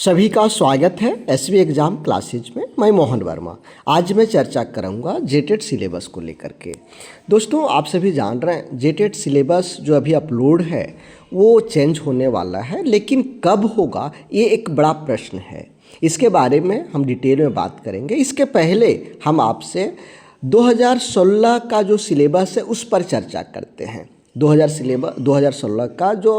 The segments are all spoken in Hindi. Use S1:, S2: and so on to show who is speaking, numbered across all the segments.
S1: सभी का स्वागत है एसवी एग्ज़ाम क्लासेज में। मैं मोहन वर्मा। आज मैं चर्चा करूंगा जेटेट सिलेबस को लेकर के। दोस्तों, आप सभी जान रहे हैं जेटेट सिलेबस जो अभी अपलोड है वो चेंज होने वाला है, लेकिन कब होगा ये एक बड़ा प्रश्न है। इसके बारे में हम डिटेल में बात करेंगे। इसके पहले हम आपसे 2016 का जो सिलेबस है उस पर चर्चा करते हैं। 2016 का जो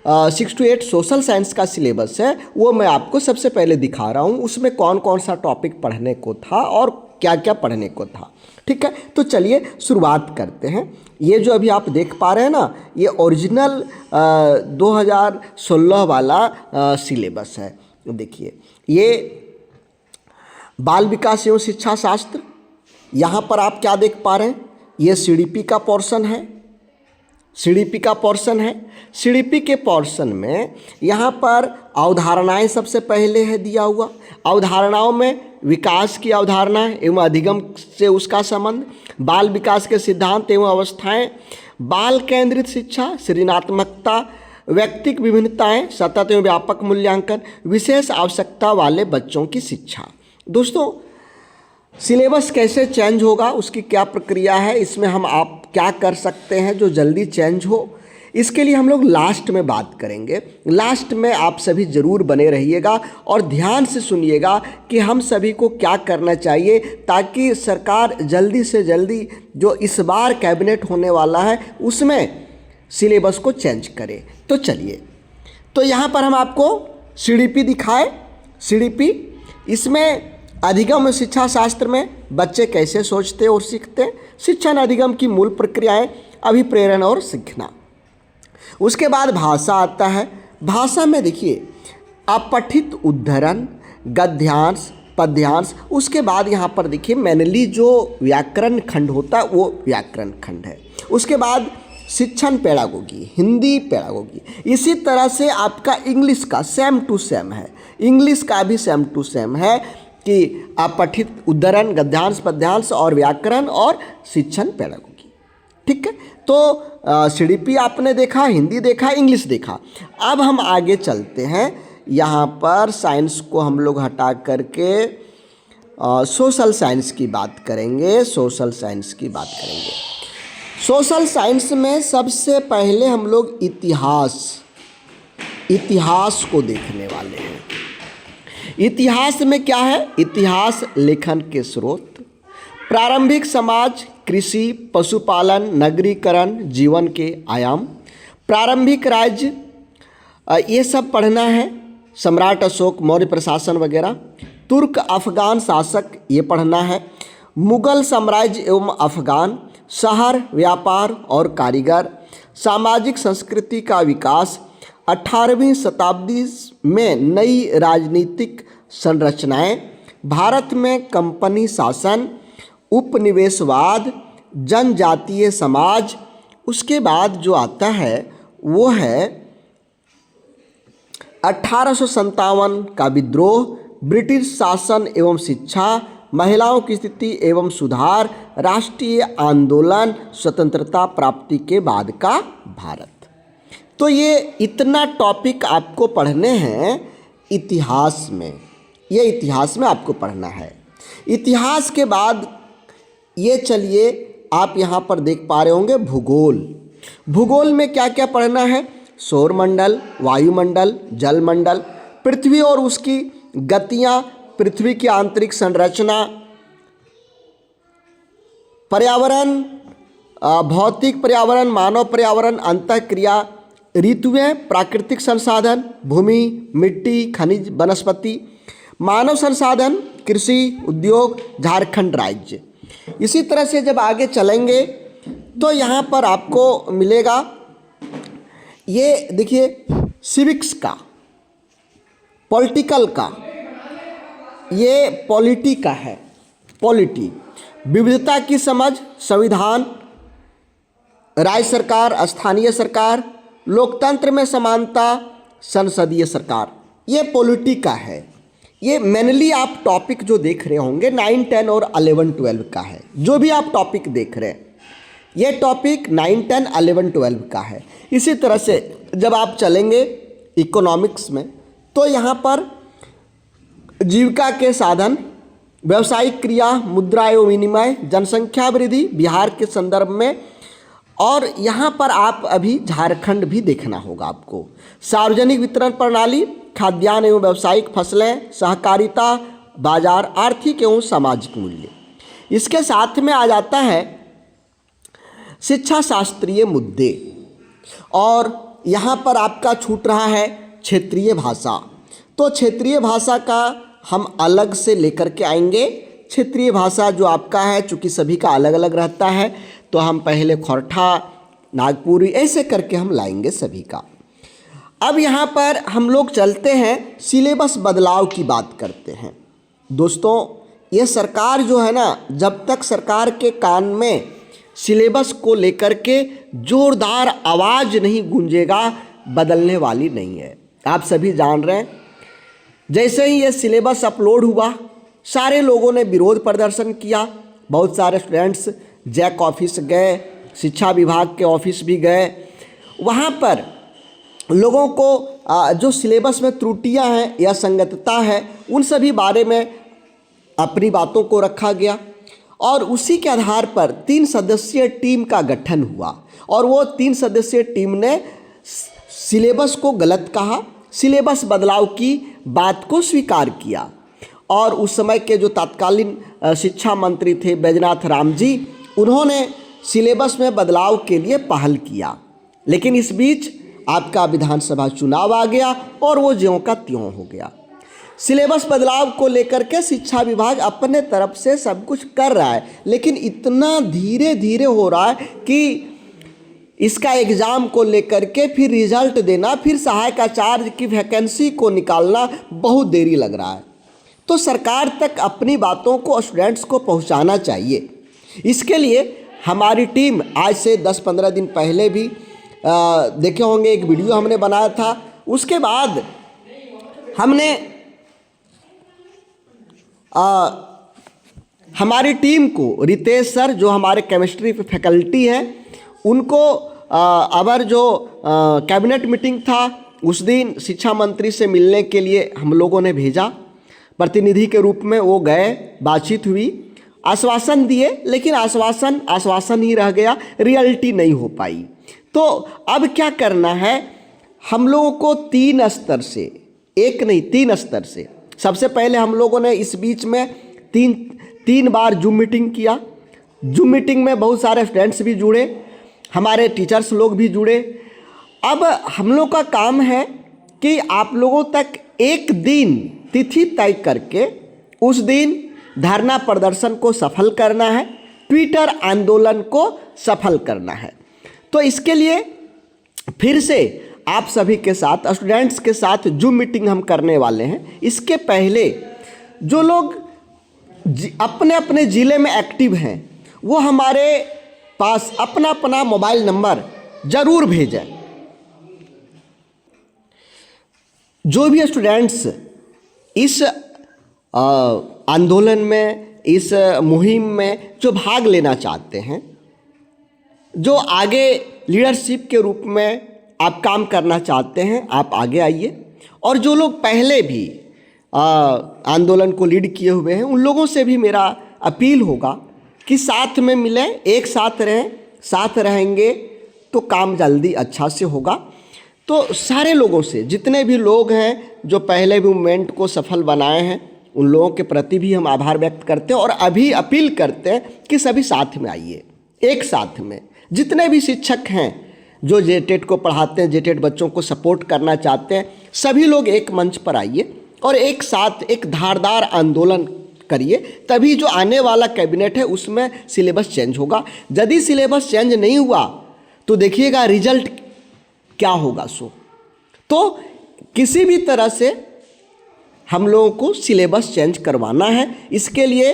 S1: 6 to 8 सोशल साइंस का सिलेबस है वो मैं आपको सबसे पहले दिखा रहा हूँ। उसमें कौन कौन सा टॉपिक पढ़ने को था और क्या क्या पढ़ने को था। ठीक है, तो चलिए शुरुआत करते हैं। ये जो अभी आप देख पा रहे हैं ना, ये ओरिजिनल 2016 वाला सिलेबस है। देखिए, ये बाल विकास एवं शिक्षा शास्त्र, यहाँ पर आप क्या देख पा रहे हैं, ये सीडीपी का पोर्शन है। सीडीपी का पोर्शन है। सीडीपी के पोर्शन में यहाँ पर अवधारणाएं सबसे पहले है दिया हुआ। अवधारणाओं में विकास की अवधारणा एवं अधिगम से उसका संबंध, बाल विकास के सिद्धांत एवं अवस्थाएं, बाल केंद्रित शिक्षा, सृजनात्मकता, व्यक्तिक विभिन्नताएं, सतत एवं व्यापक मूल्यांकन, विशेष आवश्यकता वाले बच्चों की शिक्षा। दोस्तों, सिलेबस कैसे चेंज होगा, उसकी क्या प्रक्रिया है, इसमें हम आप क्या कर सकते हैं जो जल्दी चेंज हो, इसके लिए हम लोग लास्ट में बात करेंगे। लास्ट में आप सभी ज़रूर बने रहिएगा और ध्यान से सुनिएगा कि हम सभी को क्या करना चाहिए ताकि सरकार जल्दी से जल्दी जो इस बार कैबिनेट होने वाला है उसमें सिलेबस को चेंज करे। तो चलिए, तो यहाँ पर हम आपको सीडीपी दिखाए। सीडीपी, इसमें अधिगम शिक्षा शास्त्र में बच्चे कैसे सोचते और सीखते हैं, शिक्षण अधिगम की मूल प्रक्रियाएं, अभिप्रेरण और सीखना। उसके बाद भाषा आता है। भाषा में देखिए अपठित उद्धरण, गद्यांश, पद्यांश। उसके बाद यहाँ पर देखिए मेनली जो व्याकरण खंड होता है वो व्याकरण खंड है। उसके बाद शिक्षण पेडागोगी, हिंदी पेडागोगी। इसी तरह से आपका इंग्लिश का सेम टू सेम है। इंग्लिश का भी सेम टू सेम है कि अपठित उद्धरण, गद्यांश, पद्यांश और व्याकरण और शिक्षण पेडागोगी। ठीक है, तो सीडीपी आपने देखा, हिंदी देखा, इंग्लिश देखा। अब हम आगे चलते हैं। यहाँ पर साइंस को हम लोग हटा करके सोशल साइंस की बात करेंगे। सोशल साइंस की बात करेंगे। सोशल साइंस में सबसे पहले हम लोग इतिहास को देखने वाले हैं। इतिहास में क्या है? इतिहास लेखन के स्रोत, प्रारंभिक समाज, कृषि, पशुपालन, नगरीकरण, जीवन के आयाम, प्रारंभिक राज्य, ये सब पढ़ना है। सम्राट अशोक, मौर्य प्रशासन वगैरह, तुर्क अफगान शासक, ये पढ़ना है। मुगल साम्राज्य एवं अफगान, शहर, व्यापार और कारीगर, सामाजिक संस्कृति का विकास, 18वीं शताब्दी में नई राजनीतिक संरचनाएं, भारत में कंपनी शासन, उपनिवेशवाद, जनजातीय समाज। उसके बाद जो आता है वो है 1857 का विद्रोह, ब्रिटिश शासन एवं शिक्षा, महिलाओं की स्थिति एवं सुधार, राष्ट्रीय आंदोलन, स्वतंत्रता प्राप्ति के बाद का भारत। तो ये इतना टॉपिक आपको पढ़ने हैं इतिहास में। ये इतिहास में आपको पढ़ना है। इतिहास के बाद ये चलिए आप यहाँ पर देख पा रहे होंगे भूगोल। भूगोल में क्या क्या पढ़ना है? सौरमंडल, वायुमंडल, जलमंडल, पृथ्वी और उसकी गतियाँ, पृथ्वी की आंतरिक संरचना, पर्यावरण, भौतिक पर्यावरण, मानव पर्यावरण, अंतःक्रिया, ऋतुएं, प्राकृतिक संसाधन, भूमि, मिट्टी, खनिज, वनस्पति, मानव संसाधन, कृषि, उद्योग, झारखंड राज्य। इसी तरह से जब आगे चलेंगे तो यहाँ पर आपको मिलेगा, ये देखिए सिविक्स का, पॉलिटिकल का, ये पॉलिटी का है। पॉलिटी, विविधता की समझ, संविधान, राज्य सरकार, स्थानीय सरकार, लोकतंत्र में समानता, संसदीय सरकार, ये पॉलिटी का है। ये मेनली आप टॉपिक जो देख रहे होंगे 9, 10 और 11, 12 का है। जो भी आप टॉपिक देख रहे हैं ये टॉपिक 9, 10, 11, 12 का है। इसी तरह से जब आप चलेंगे इकोनॉमिक्स में तो यहाँ पर जीविका के साधन, व्यावसायिक क्रिया, मुद्रा एवं विनिमय, जनसंख्या वृद्धि बिहार के संदर्भ में। और यहाँ पर आप अभी झारखंड भी देखना होगा आपको। सार्वजनिक वितरण प्रणाली, खाद्यान्न एवं व्यावसायिक फसलें, सहकारिता बाजार, आर्थिक एवं सामाजिक मूल्य। इसके साथ में आ जाता है शिक्षा शास्त्रीय मुद्दे, और यहाँ पर आपका छूट रहा है क्षेत्रीय भाषा। तो क्षेत्रीय भाषा का हम अलग से लेकर के आएंगे। क्षेत्रीय भाषा जो आपका है, चूँकि सभी का अलग अलग रहता है, तो हम पहले खोरठा, नागपुरी ऐसे करके हम लाएंगे सभी का। अब यहाँ पर हम लोग चलते हैं, सिलेबस बदलाव की बात करते हैं। दोस्तों, ये सरकार जो है ना, जब तक सरकार के कान में सिलेबस को लेकर के जोरदार आवाज़ नहीं गूंजेगा, बदलने वाली नहीं है। आप सभी जान रहे हैं, जैसे ही ये सिलेबस अपलोड हुआ, सारे लोगों ने विरोध प्रदर्शन किया। बहुत सारे स्टूडेंट्स जैक ऑफिस गए, शिक्षा विभाग के ऑफिस भी गए। वहाँ पर लोगों को जो सिलेबस में त्रुटियां हैं या संगतता है, उन सभी बारे में अपनी बातों को रखा गया, और उसी के आधार पर 3 सदस्यीय टीम का गठन हुआ। और वो 3 सदस्यीय टीम ने सिलेबस को गलत कहा, सिलेबस बदलाव की बात को स्वीकार किया। और उस समय के जो तत्कालीन शिक्षा मंत्री थे बैजनाथ राम जी, उन्होंने सिलेबस में बदलाव के लिए पहल किया। लेकिन इस बीच आपका विधानसभा चुनाव आ गया और वो ज्यों का त्यों हो गया। सिलेबस बदलाव को लेकर के शिक्षा विभाग अपने तरफ से सब कुछ कर रहा है, लेकिन इतना धीरे धीरे हो रहा है कि इसका एग्ज़ाम को लेकर के फिर रिजल्ट देना, फिर सहायक आचार्य की वैकेंसी को निकालना बहुत देरी लग रहा है। तो सरकार तक अपनी बातों को स्टूडेंट्स को पहुंचाना चाहिए। इसके लिए हमारी टीम आज से 10-15 दिन पहले भी देखे होंगे, एक वीडियो हमने बनाया था। उसके बाद हमने हमारी टीम को, रितेश सर जो हमारे केमिस्ट्री पे फैकल्टी हैं, उनको अबर जो कैबिनेट मीटिंग था उस दिन शिक्षा मंत्री से मिलने के लिए हम लोगों ने भेजा, प्रतिनिधि के रूप में वो गए, बातचीत हुई, आश्वासन दिए, लेकिन आश्वासन ही रह गया, रियलिटी नहीं हो पाई। तो अब क्या करना है, हम लोगों को 3 स्तर से, एक नहीं 3 स्तर से, सबसे पहले हम लोगों ने इस बीच में तीन बार जूम मीटिंग किया। जूम मीटिंग में बहुत सारे स्टूडेंट्स भी जुड़े, हमारे टीचर्स लोग भी जुड़े। अब हम लोग का काम है कि आप लोगों तक एक दिन तिथि तय करके उस दिन धरना प्रदर्शन को सफल करना है, ट्विटर आंदोलन को सफल करना है। तो इसके लिए फिर से आप सभी के साथ, स्टूडेंट्स के साथ जूम मीटिंग हम करने वाले हैं। इसके पहले जो लोग अपने अपने ज़िले में एक्टिव हैं, वो हमारे पास अपना अपना मोबाइल नंबर ज़रूर भेजें। जो भी स्टूडेंट्स इस आंदोलन में, इस मुहिम में जो भाग लेना चाहते हैं, जो आगे लीडरशिप के रूप में आप काम करना चाहते हैं, आप आगे आइए। और जो लोग पहले भी आंदोलन को लीड किए हुए हैं, उन लोगों से भी मेरा अपील होगा कि साथ में मिलें, एक साथ रहें। साथ रहेंगे तो काम जल्दी अच्छा से होगा। तो सारे लोगों से, जितने भी लोग हैं जो पहले भी मूवमेंट को सफल बनाए हैं, उन लोगों के प्रति भी हम आभार व्यक्त करते हैं और अभी अपील करते हैं कि सभी साथ में आइए, एक साथ में। जितने भी शिक्षक हैं जो जेटेट को पढ़ाते हैं, जेटेट बच्चों को सपोर्ट करना चाहते हैं, सभी लोग एक मंच पर आइए और एक साथ एक धारदार आंदोलन करिए। तभी जो आने वाला कैबिनेट है उसमें सिलेबस चेंज होगा। यदि सिलेबस चेंज नहीं हुआ तो देखिएगा रिजल्ट क्या होगा। तो किसी भी तरह से हम लोगों को सिलेबस चेंज करवाना है। इसके लिए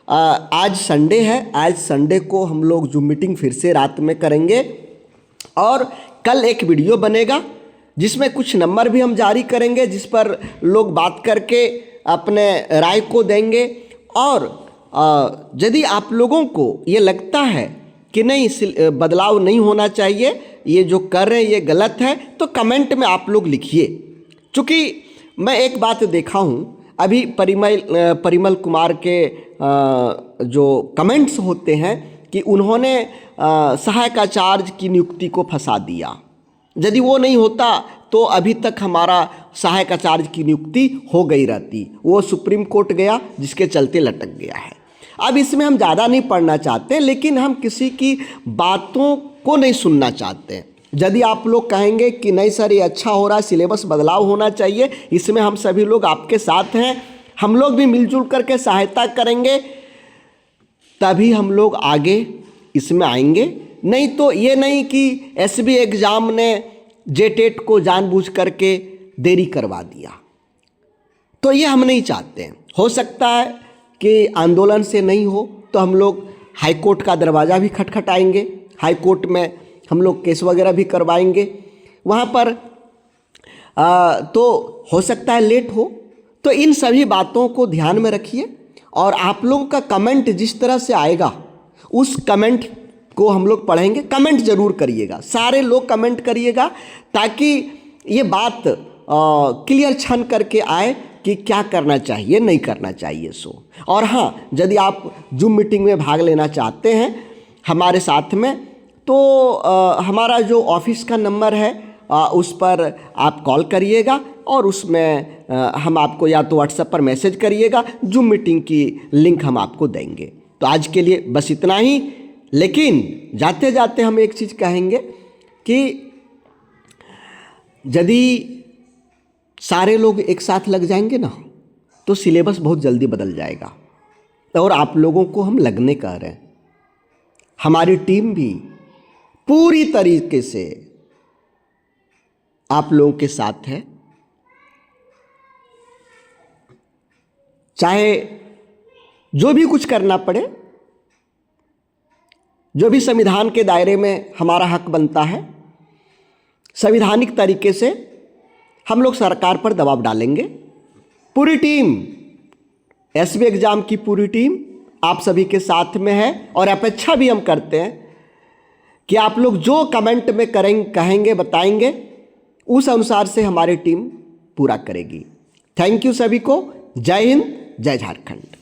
S1: आज संडे है, आज संडे को हम लोग जूम मीटिंग फिर से रात में करेंगे और कल एक वीडियो बनेगा जिसमें कुछ नंबर भी हम जारी करेंगे, जिस पर लोग बात करके अपने राय को देंगे। और यदि आप लोगों को ये लगता है कि नहीं बदलाव नहीं होना चाहिए, ये जो कर रहे हैं ये गलत है, तो कमेंट में आप लोग लिखिए। चूँकि मैं एक बात देखा हूँ, अभी परिमल कुमार के जो कमेंट्स होते हैं कि उन्होंने सहायक आचार्य की नियुक्ति को फंसा दिया, यदि वो नहीं होता तो अभी तक हमारा सहायक आचार्य की नियुक्ति हो गई रहती, वो सुप्रीम कोर्ट गया जिसके चलते लटक गया है। अब इसमें हम ज़्यादा नहीं पढ़ना चाहते, लेकिन हम किसी की बातों को नहीं सुनना चाहते। यदि आप लोग कहेंगे कि नहीं सर ये अच्छा हो रहा है, सिलेबस बदलाव होना चाहिए, इसमें हम सभी लोग आपके साथ हैं, हम लोग भी मिलजुल करके सहायता करेंगे, तभी हम लोग आगे इसमें आएंगे। नहीं तो ये नहीं कि एसबी एग्ज़ाम ने जेटेट को जानबूझ करके देरी करवा दिया, तो ये हम नहीं चाहते हैं। हो सकता है कि आंदोलन से नहीं हो तो हम लोग हाई कोर्ट का दरवाज़ा भी खटखटाएंगे, हाई कोर्ट में हम लोग केस वगैरह भी करवाएंगे वहाँ पर, तो हो सकता है लेट हो। तो इन सभी बातों को ध्यान में रखिए, और आप लोगों का कमेंट जिस तरह से आएगा उस कमेंट को हम लोग पढ़ेंगे। कमेंट ज़रूर करिएगा, सारे लोग कमेंट करिएगा, ताकि ये बात क्लियर छन करके आए कि क्या करना चाहिए नहीं करना चाहिए सो। और हाँ, यदि आप जूम मीटिंग में भाग लेना चाहते हैं हमारे साथ में, तो हमारा जो ऑफिस का नंबर है उस पर आप कॉल करिएगा, और उसमें हम आपको या तो व्हाट्सएप पर मैसेज करिएगा, जूम मीटिंग की लिंक हम आपको देंगे। तो आज के लिए बस इतना ही, लेकिन जाते जाते हम एक चीज़ कहेंगे कि यदि सारे लोग एक साथ लग जाएंगे ना, तो सिलेबस बहुत जल्दी बदल जाएगा। और आप लोगों को हम लगने कह रहे हैं, हमारी टीम भी पूरी तरीके से आप लोगों के साथ है, चाहे जो भी कुछ करना पड़े, जो भी संविधान के दायरे में हमारा हक बनता है, संवैधानिक तरीके से हम लोग सरकार पर दबाव डालेंगे। पूरी टीम, एसबी एग्जाम की पूरी टीम आप सभी के साथ में है, और अपेक्षा भी हम करते हैं कि आप लोग जो कमेंट में कहेंगे बताएंगे, उस अनुसार से हमारी टीम पूरा करेगी। थैंक यू सभी को। जय हिंद, जय झारखंड।